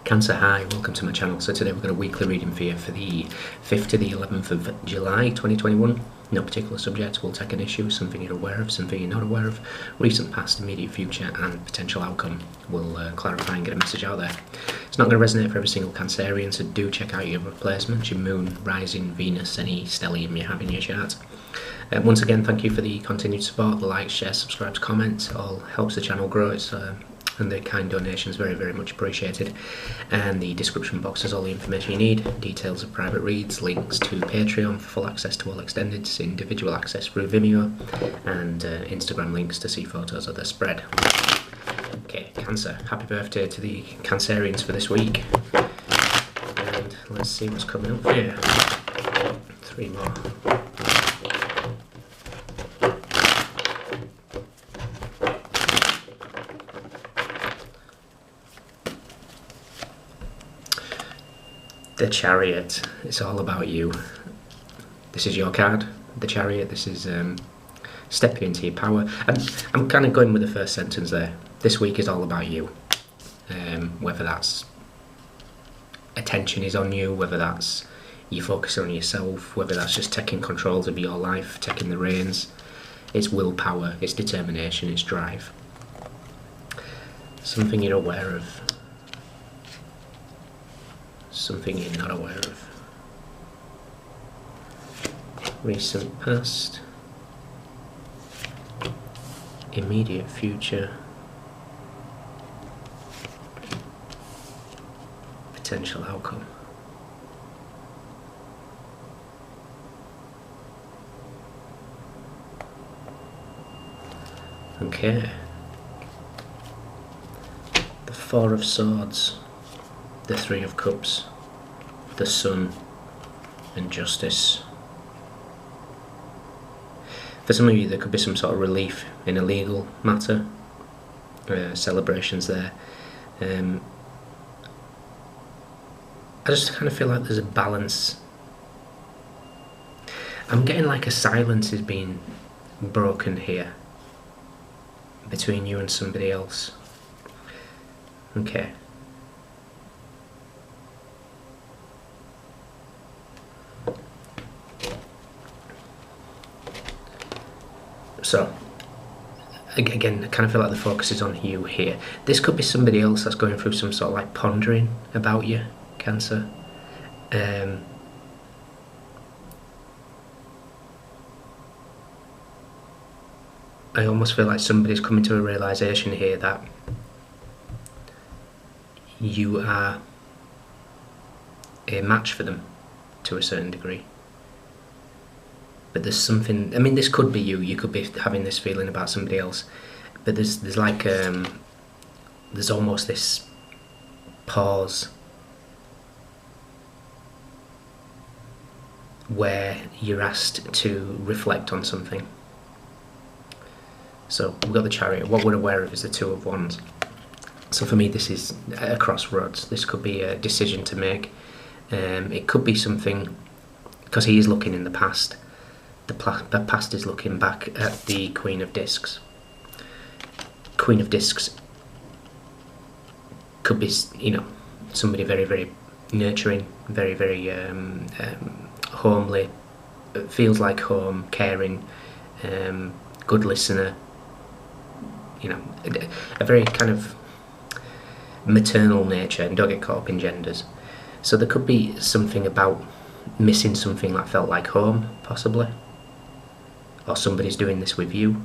Cancer, hi, welcome to my channel. So today we've got a weekly reading for you for the 5th to the 11th of July 2021. No particular subject, we'll take an issue, something you're aware of, something you're not aware of, recent, past, immediate future and potential outcome. We'll clarify and get a message out there. It's not going to resonate for every single Cancerian, so do check out your replacements, your moon, rising, Venus, any stellium you have in your chart. Once again, thank you for the continued support, the likes, shares, subscribes, comments, all helps the channel grow. And the kind donations very, very much appreciated. And the description box has all the information you need, details of private reads, links to Patreon for full access to all extendeds, individual access through Vimeo, and Instagram links to see photos of the spread. Okay, Cancer, happy birthday to the Cancerians for this week. And let's see what's coming up here. 3 more. The Chariot, it's all about you. This is your card, the Chariot. This is stepping into your power. And I'm kind of going with the first sentence there. This week is all about you. Whether that's attention is on you, whether that's you focus on yourself, whether that's just taking control of your life, taking the reins. It's willpower, it's determination, it's drive. Something you're aware of. Something you're not aware of. Recent past. Immediate future. Potential outcome. Okay. The 4 of Swords. The 3 of Cups, the Sun, and Justice. For some of you, there could be some sort of relief in a legal matter, celebrations there. I just kind of feel like there's a balance. I'm getting like a silence is being broken here between you and somebody else. Okay. So, again, I kind of feel like the focus is on you here. This could be somebody else that's going through some sort of like pondering about you, Cancer. I almost feel like somebody's coming to a realisation here that you are a match for them to a certain degree. But there's something, I mean, this could be you could be having this feeling about somebody else, but there's like, there's almost this pause where you're asked to reflect on something. So we've got the Chariot. What we're aware of is the 2 of Wands. So for me, this is a crossroads. This could be a decision to make. It could be something, because he is looking in the past. The past is looking back at the Queen of Discs. Queen of Discs could be, you know, somebody very, very nurturing, very, very homely, feels like home, caring, good listener, you know, a very kind of maternal nature, and don't get caught up in genders. So there could be something about missing something that felt like home, possibly. Or somebody's doing this with you.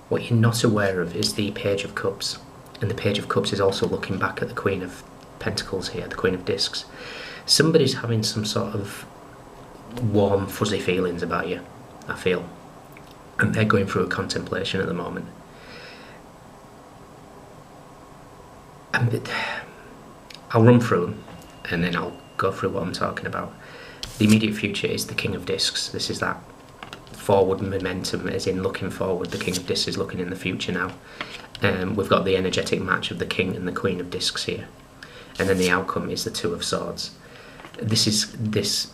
What you're not aware of is the Page of Cups. And the Page of Cups is also looking back at the Queen of Pentacles here, the Queen of Discs. Somebody's having some sort of warm, fuzzy feelings about you, I feel. And they're going through a contemplation at the moment. And I'll run through them, and then I'll go through what I'm talking about. The immediate future is the King of Discs. This is that forward momentum, as in looking forward. The King of Discs is looking in the future now. We've got the energetic match of the King and the Queen of Discs here, and then the outcome is the 2 of Swords. This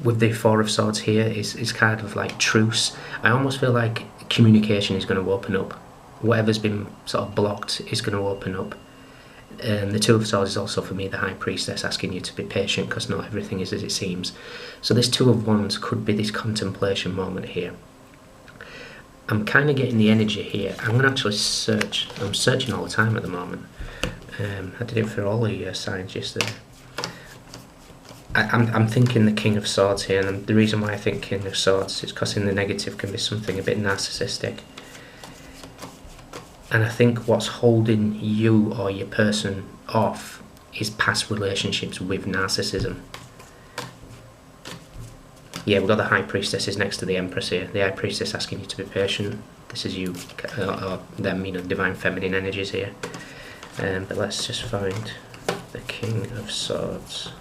with the 4 of Swords here is kind of like truce. I almost feel like communication is going to open up. Whatever's been sort of blocked is going to open up. The Two of Swords is also for me the High Priestess, asking you to be patient because not everything is as it seems. So this Two of Wands could be this contemplation moment here. I'm kind of getting the energy here. I'm going to actually search. I'm searching all the time at the moment. I did it for all the signs yesterday. I'm thinking the King of Swords here, and the reason why I think King of Swords is because in the negative can be something a bit narcissistic. And I think what's holding you or your person off is past relationships with narcissism. Yeah, we've got the High Priestesses next to the Empress here. The High Priestess asking you to be patient. This is you, or them, you know, divine feminine energies here. But let's just find the King of Swords.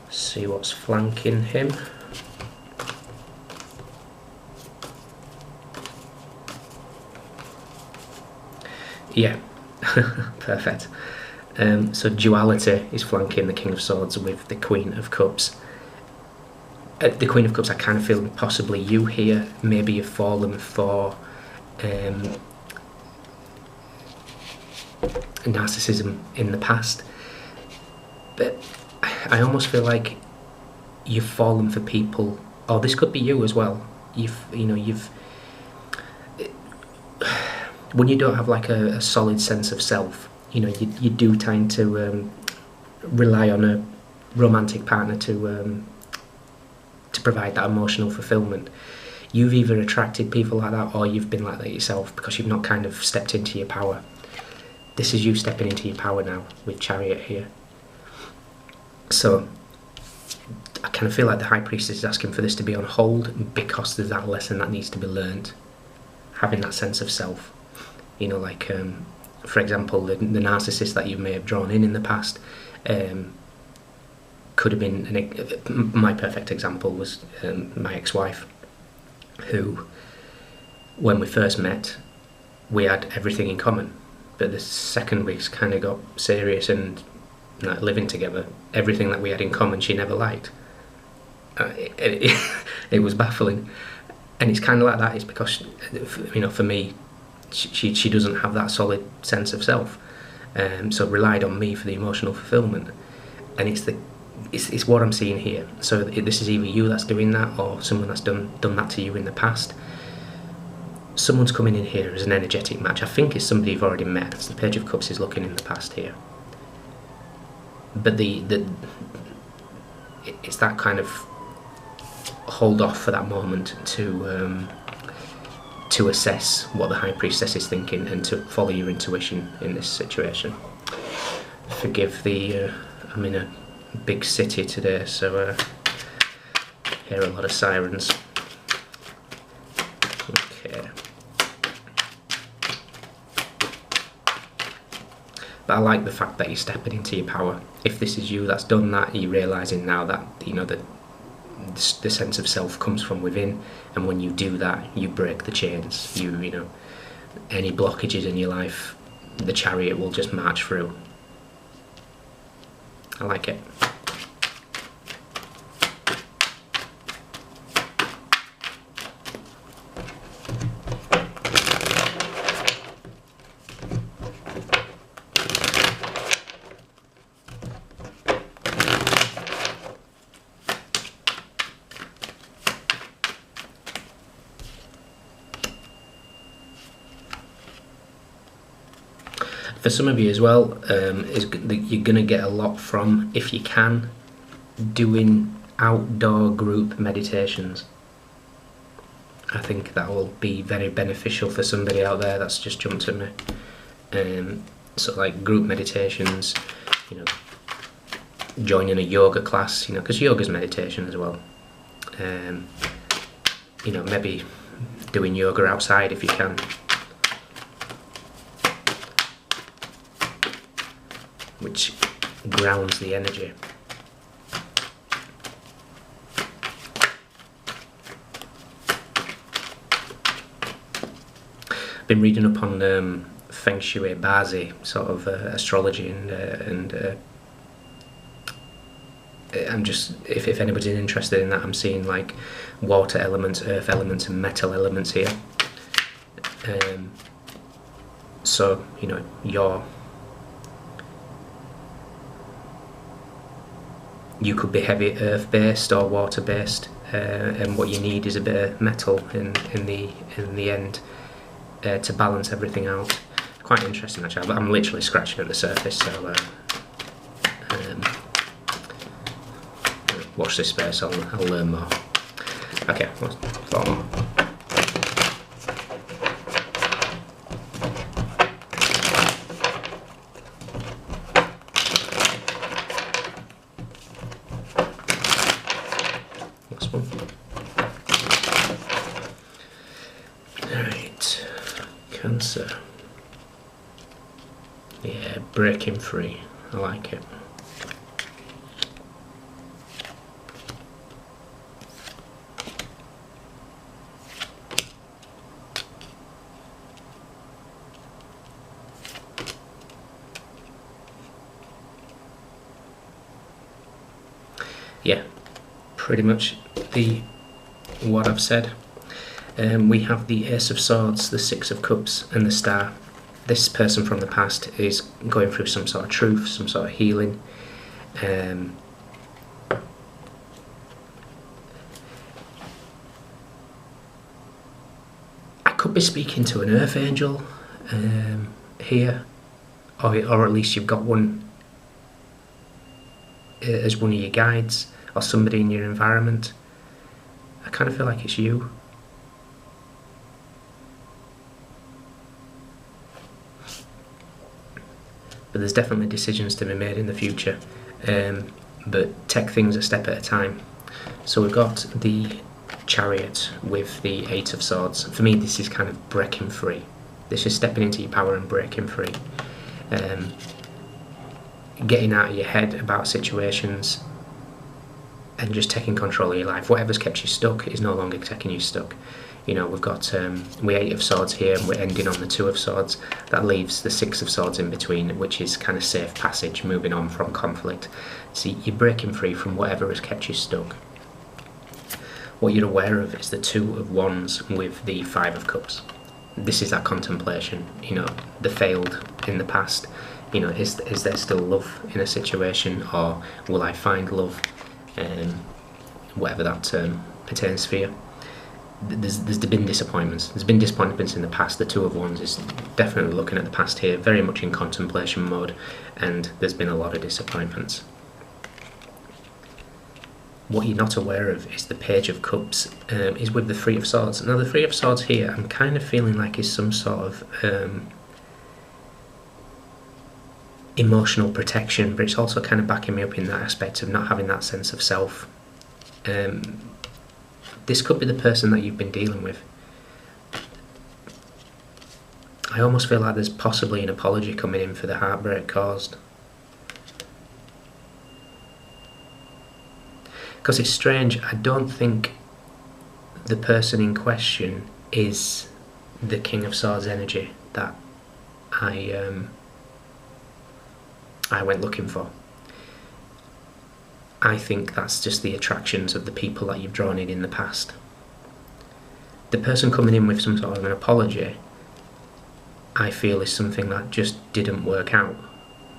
See what's flanking him. Yeah, perfect. So duality is flanking the King of Swords with the Queen of Cups. The Queen of Cups, I kind of feel possibly you here. Maybe you've fallen for narcissism in the past, but I almost feel like you've fallen for people, or this could be you as well. When you don't have like a solid sense of self, you know, you do tend to rely on a romantic partner to provide that emotional fulfillment. You've either attracted people like that, or you've been like that yourself because you've not kind of stepped into your power. This is you stepping into your power now with Chariot here. So I kind of feel like the High Priestess is asking for this to be on hold because there's that lesson that needs to be learned. Having that sense of self. You know, like, for example, the narcissist that you may have drawn in the past could have been, my perfect example was my ex-wife, who, when we first met, we had everything in common. But the second we kind of got serious and like, living together, everything that we had in common she never liked. It was baffling. And it's kind of like that. It's because, you know, for me, she doesn't have that solid sense of self, so relied on me for the emotional fulfillment. And it's what I'm seeing here. So this is either you that's doing that, or someone that's done that to you in the past. Someone's coming in here as an energetic match. I think it's somebody you've already met. So the Page of Cups is looking in the past here. But it's that kind of hold off for that moment to assess what the High Priestess is thinking and to follow your intuition in this situation. Forgive the I'm in a big city today, so hear a lot of sirens. Okay. But I like the fact that you're stepping into your power. If this is you that's done that, you're realising now that, you know, that the sense of self comes from within, and when you do that, you break the chains. You know, any blockages in your life, the Chariot will just march through. I like it. For some of you as well, you're going to get a lot from, if you can, doing outdoor group meditations. I think that will be very beneficial for somebody out there that's just jumped at me. So like group meditations, you know, joining a yoga class, you know, because yoga's meditation as well. You know, maybe doing yoga outside if you can. Which grounds the energy. I've been reading up on Feng Shui, Bazi, sort of astrology, and I'm just, if anybody's interested in that, I'm seeing like water elements, earth elements, and metal elements here. So, you know, you could be heavy earth-based or water-based, and what you need is a bit of metal in the end to balance everything out. Quite interesting actually, but I'm literally scratching at the surface, so watch this space, I'll learn more. Okay, well, 4 more. Last one. Alright, Cancer. Yeah, breaking free. I like it. Yeah, pretty much what I've said. We have the Ace of Swords, the Six of Cups, and the Star. This person from the past is going through some sort of truth, some sort of healing. I could be speaking to an earth angel here, or at least you've got one as one of your guides, or somebody in your environment. I kind of feel like it's you. But there's definitely decisions to be made in the future, but take things a step at a time. So we've got the Chariot with the Eight of Swords. For me, this is kind of breaking free. This is stepping into your power and breaking free. Getting out of your head about situations and just taking control of your life. Whatever's kept you stuck is no longer taking you stuck. You know, we've got we Eight of Swords here, and we're ending on the Two of Swords. That leaves the Six of Swords in between, which is kind of safe passage, moving on from conflict. See, you're breaking free from whatever has kept you stuck. What you're aware of is the Two of Wands with the Five of Cups. This is that contemplation, you know, the failed in the past. You know, is there still love in a situation, or will I find love? Whatever that pertains for you. There's been disappointments. There's been disappointments in the past. The Two of Wands is definitely looking at the past here, very much in contemplation mode, and there's been a lot of disappointments. What you're not aware of is the Page of Cups is with the Three of Swords. Now the Three of Swords here, I'm kind of feeling like is some sort of emotional protection, but it's also kind of backing me up in that aspect of not having that sense of self. This could be the person that you've been dealing with. I almost feel like there's possibly an apology coming in for the heartbreak caused. Because it's strange, I don't think the person in question is the King of Swords energy that I went looking for. I think that's just the attractions of the people that you've drawn in the past. The person coming in with some sort of an apology, I feel, is something that just didn't work out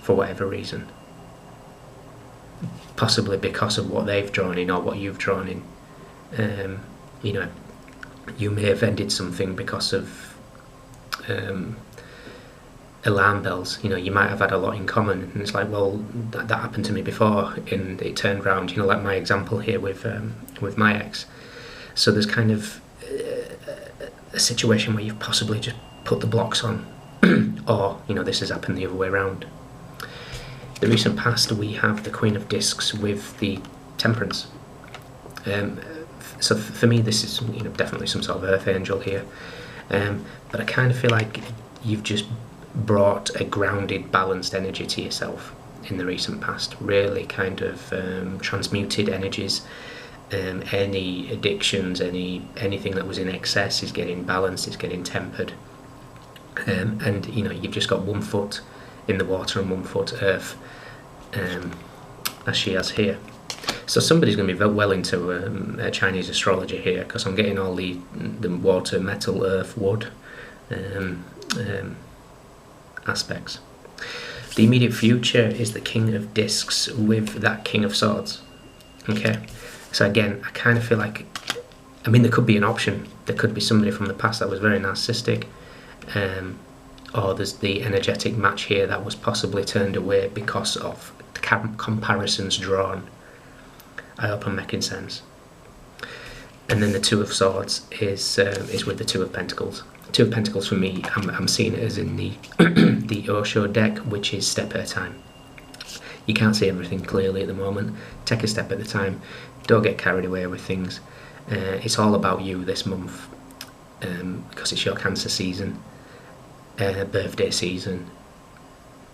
for whatever reason. Possibly because of what they've drawn in or what you've drawn in. You know, you may have ended something because of alarm bells. You know, you might have had a lot in common, and it's like, well, that happened to me before, and it turned round. You know, like my example here with my ex. So there's kind of a situation where you've possibly just put the blocks on, or you know, this has happened the other way around. The recent past, we have the Queen of Discs with the Temperance. So for me, this is, you know, definitely some sort of earth angel here. But I kind of feel like you've just brought a grounded, balanced energy to yourself in the recent past. Really kind of transmuted energies. Any addictions, anything that was in excess is getting balanced, is getting tempered. And you know, you've just got 1 foot in the water and 1 foot earth, as she has here. So somebody's going to be well into Chinese astrology here, because I'm getting all the water, metal, earth, wood aspects. The immediate future is the King of Discs with that King of Swords. Okay, so again, I kind of feel like, I mean, there could be an option. There could be somebody from the past that was very narcissistic, or there's the energetic match here that was possibly turned away because of the comparisons drawn. I hope I'm making sense. And then the Two of Swords is with the Two of Pentacles. Two of Pentacles for me, I'm seeing it as in the the Osho deck, which is step at a time. You can't see everything clearly at the moment. Take a step at a time. Don't get carried away with things. It's all about you this month, because it's your Cancer season, birthday season.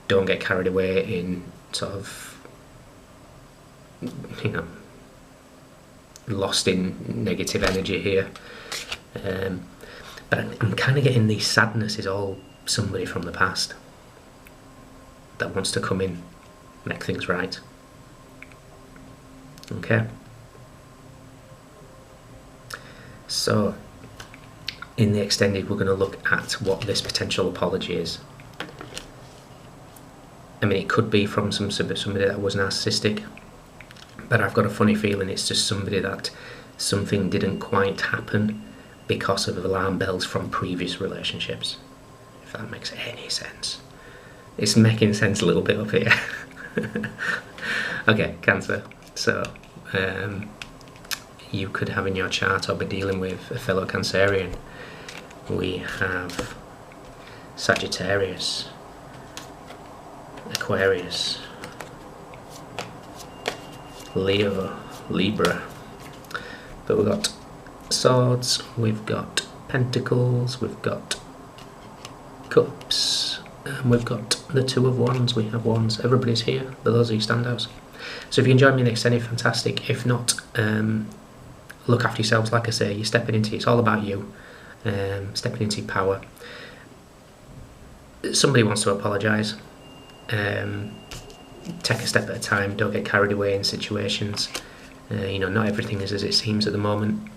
Don't get carried away in sort of, you know, lost in negative energy here. But I'm kind of getting the sadness is all somebody from the past that wants to come in, make things right. Okay. So, in the extended, we're going to look at what this potential apology is. I mean, it could be from somebody that was narcissistic, but I've got a funny feeling it's just somebody that something didn't quite happen because of alarm bells from previous relationships, if that makes any sense. It's making sense a little bit up here. Okay, Cancer. So, you could have in your chart or be dealing with a fellow Cancerian. We have Sagittarius, Aquarius, Leo, Libra. But we've got Swords, we've got Pentacles, we've got Cups, and we've got the Two of Wands. We have Wands. Everybody's here, but those are your standouts. So if you enjoyed me in the extended, fantastic. If not, look after yourselves. Like I say, you're stepping into, it's all about you, stepping into your power. Somebody wants to apologise. Take a step at a time. Don't get carried away in situations. You know, not everything is as it seems at the moment.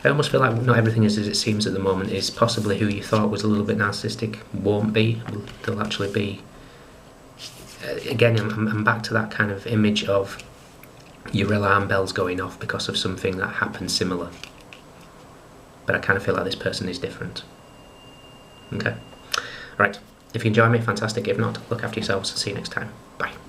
I almost feel like not everything is as it seems at the moment is possibly who you thought was a little bit narcissistic won't be. They'll actually be. Again, I'm back to that kind of image of your alarm bells going off because of something that happened similar. But I kind of feel like this person is different. Okay. Right. If you enjoy me, fantastic. If not, look after yourselves. See you next time. Bye.